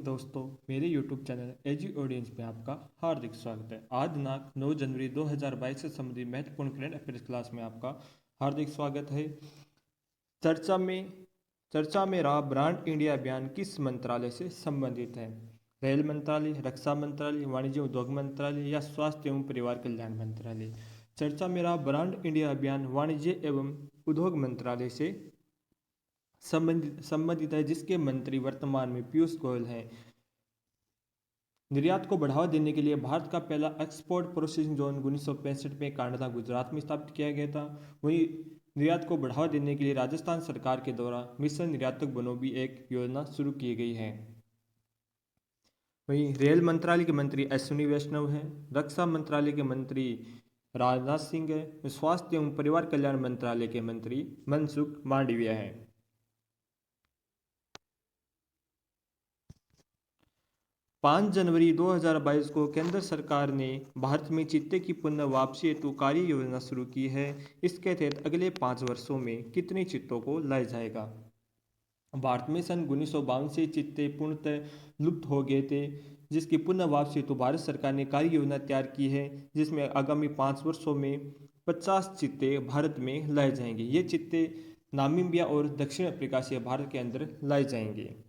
दोस्तों, मेरे YouTube channel एजी audience में आपका हार्दिक स्वागत है। आज दिनांक 9 जनवरी 2022 से संबंधित महत्वपूर्ण करंट अफेयर्स क्लास में आपका हार्दिक स्वागत है। चर्चा में रहा ब्रांड इंडिया अभियान किस मंत्रालय से संबंधित है? रेल मंत्रालय, रक्षा मंत्रालय, वाणिज्य उद्योग मंत्रालय या स्वास्थ्य एवं परिवार कल्याण मंत्रालय? चर्चा में रहा ब्रांड इंडिया अभियान वाणिज्य एवं उद्योग मंत्रालय से संबंधित है, जिसके मंत्री वर्तमान में पीयूष गोयल हैं। निर्यात को बढ़ावा देने के लिए भारत का पहला एक्सपोर्ट प्रोसेसिंग जोन 1965 में कांडला गुजरात में स्थापित किया गया था। वहीं निर्यात को बढ़ावा देने के लिए राजस्थान सरकार के द्वारा मिशन निर्यातक बनो भी एक योजना शुरू की गई है। वहीं रेल मंत्रालय के मंत्री अश्विनी वैष्णव हैं, रक्षा मंत्रालय के मंत्री राजनाथ सिंह है, स्वास्थ्य एवं परिवार कल्याण मंत्रालय के मंत्री मनसुख मांडविया हैं। 5 जनवरी 2022 को केंद्र सरकार ने भारत में चीते की पुनः वापसी हेतु कार्य योजना शुरू की है। इसके तहत अगले 5 वर्षों में कितने चीतों को लाया जाएगा? भारत में सन 1952 से चीते पूर्णतः लुप्त हो गए थे, जिसकी पुनः वापसी हेतु भारत सरकार ने कार्य योजना तैयार की है, जिसमें आगामी 5 वर्षों में 50 चीते भारत में लाए जाएंगे। ये चीते नामीबिया और दक्षिण अफ्रीका से भारत के अंदर लाए जाएंगे।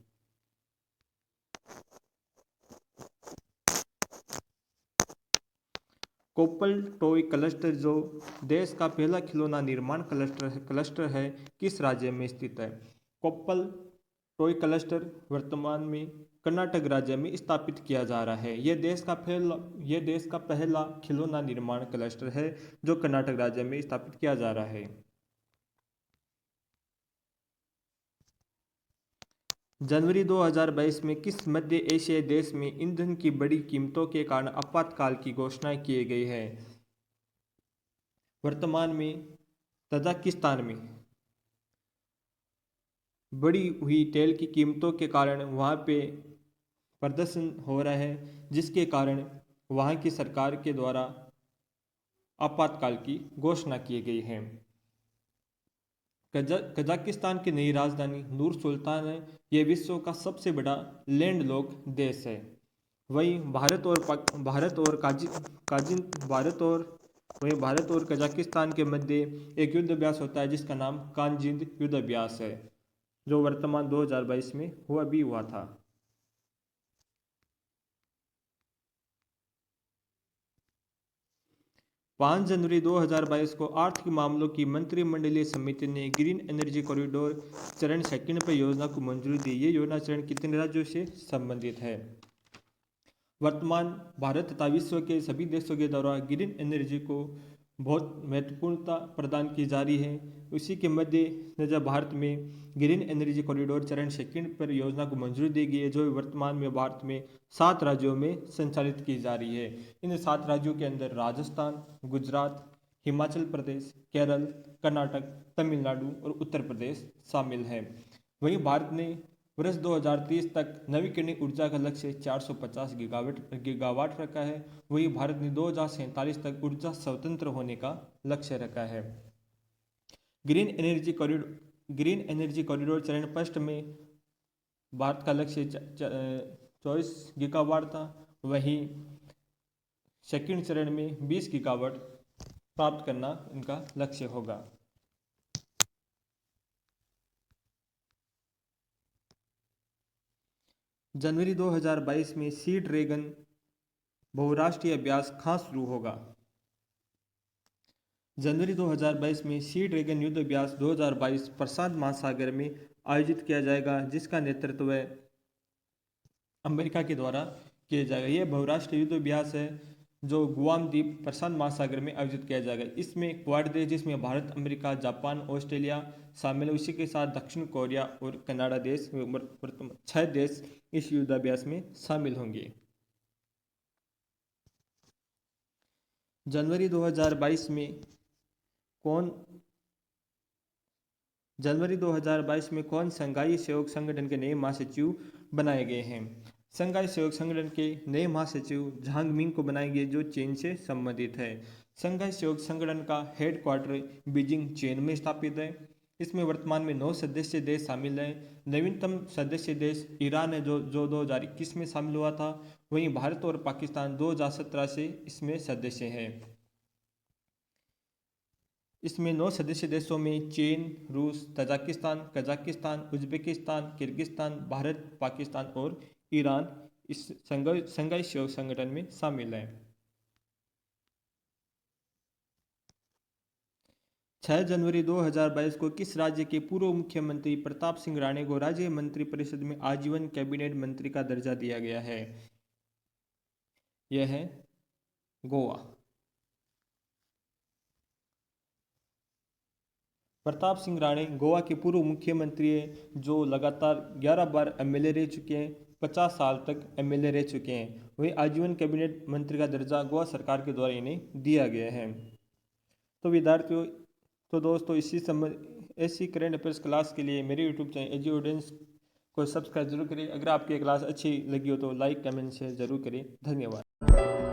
कोप्पल टॉय क्लस्टर, जो देश का पहला खिलौना निर्माण क्लस्टर है, किस राज्य में स्थित है? कोप्पल टॉय क्लस्टर वर्तमान में कर्नाटक राज्य में स्थापित किया जा रहा है। यह देश का पहला खिलौना निर्माण क्लस्टर है, जो कर्नाटक राज्य में स्थापित किया जा रहा है। जनवरी 2022 में किस मध्य एशियाई देश में ईंधन की बड़ी कीमतों के कारण आपातकाल की घोषणा की गई है? वर्तमान में तजाकिस्तान में बढ़ी हुई तेल की कीमतों के कारण वहाँ पे प्रदर्शन हो रहा है, जिसके कारण वहाँ की सरकार के द्वारा आपातकाल की घोषणा की गई है। कजाकिस्तान की नई राजधानी नूर सुल्तान है। यह विश्व का सबसे बड़ा लैंडलॉक्ड देश है। वहीं भारत और कजाकिस्तान के मध्य एक युद्ध अभ्यास होता है, जिसका नाम कानजिंद युद्ध अभ्यास है, जो वर्तमान 2022 में हुआ था। पाँच जनवरी 2022 को आर्थिक मामलों की मंत्रिमंडलीय समिति ने ग्रीन एनर्जी कॉरिडोर चरण सेकंड पर योजना को मंजूरी दी। ये योजना चरण कितने राज्यों से संबंधित है? वर्तमान भारत तथा विश्व के सभी देशों के द्वारा ग्रीन एनर्जी को बहुत महत्वपूर्णता प्रदान की जा रही है। उसी के मध्य नजर भारत में ग्रीन एनर्जी कॉरिडोर चरण सेकंड पर योजना को मंजूरी दी गई है, जो वर्तमान में भारत में 7 राज्यों में संचालित की जा रही है। इन 7 राज्यों के अंदर राजस्थान, गुजरात, हिमाचल प्रदेश, केरल, कर्नाटक, तमिलनाडु और उत्तर प्रदेश शामिल है। वहीं भारत ने वर्ष 2030 तक नवीकरणीय ऊर्जा का लक्ष्य 450 गीगावाट रखा है। वहीं भारत ने 2047 तक ऊर्जा स्वतंत्र होने का लक्ष्य रखा है। ग्रीन एनर्जी कॉरिडोर चरण फर्स्ट में भारत का लक्ष्य 24 गीगावाट था। वहीं सेकंड चरण में 20 गीगावाट प्राप्त करना इनका लक्ष्य होगा। जनवरी 2022 में सी ड्रैगन बहुराष्ट्रीय अभ्यास कहाँ शुरू होगा? जनवरी 2022 में सी ड्रैगन युद्ध अभ्यास 2022 प्रशांत महासागर में आयोजित किया जाएगा, जिसका नेतृत्व अमेरिका के द्वारा किया जाएगा। यह बहुराष्ट्रीय युद्ध अभ्यास है, जो गुआम द्वीप प्रशांत महासागर में आयोजित किया जाएगा। इसमें क्वाड देश, जिसमें भारत, अमेरिका, जापान, ऑस्ट्रेलिया शामिल है। उसी के साथ दक्षिण कोरिया और कनाडा देश, 6 देश इस युद्धाभ्यास में शामिल होंगे। जनवरी 2022 में कौन शंघाई सहयोग संगठन के नए महासचिव बनाए गए हैं? शंघाई सहयोग संगठन के नए महासचिव झांग मिंग को बनाए गए, जो चीन से संबंधित है। शंघाई सहयोग संगठन का हेडक्वार्टर बीजिंग, चीन में स्थापित है। इसमें वर्तमान में 9 सदस्य देश शामिल हैं। नवीनतम सदस्य देश ईरान है जो 2021 में शामिल हुआ था। वहीं भारत और पाकिस्तान 2017 से इसमें सदस्य हैं। इसमें 9 सदस्य देशों में चीन, रूस, Tajikistan, Kazakhstan, Uzbekistan, Kyrgyzstan, Bharat, Pakistan और ईरान इस शंघाई सहयोग संगठन में शामिल हैं। 6 जनवरी 2022 को किस राज्य के पूर्व मुख्यमंत्री प्रताप सिंह राणे को राज्य मंत्रिपरिषद में आजीवन कैबिनेट मंत्री का दर्जा दिया गया है? यह है गोवा। प्रताप सिंह राणे गोवा के पूर्व मुख्यमंत्री हैं जो लगातार 11 बार एमएलए रह चुके हैं, 50 साल तक एमएलए रह चुके हैं। वही आजीवन कैबिनेट मंत्री का दर्जा गोवा सरकार के द्वारा इन्हें दिया गया है। तो विद्यार्थियों, तो दोस्तों इसी संबंध ऐसी करंट अफेयर्स क्लास के लिए मेरे यूट्यूब चैनल एजी ऑडियंस को सब्सक्राइब जरूर करें। अगर आपकी क्लास अच्छी लगी हो तो लाइक कमेंट शेयर जरूर करें। धन्यवाद।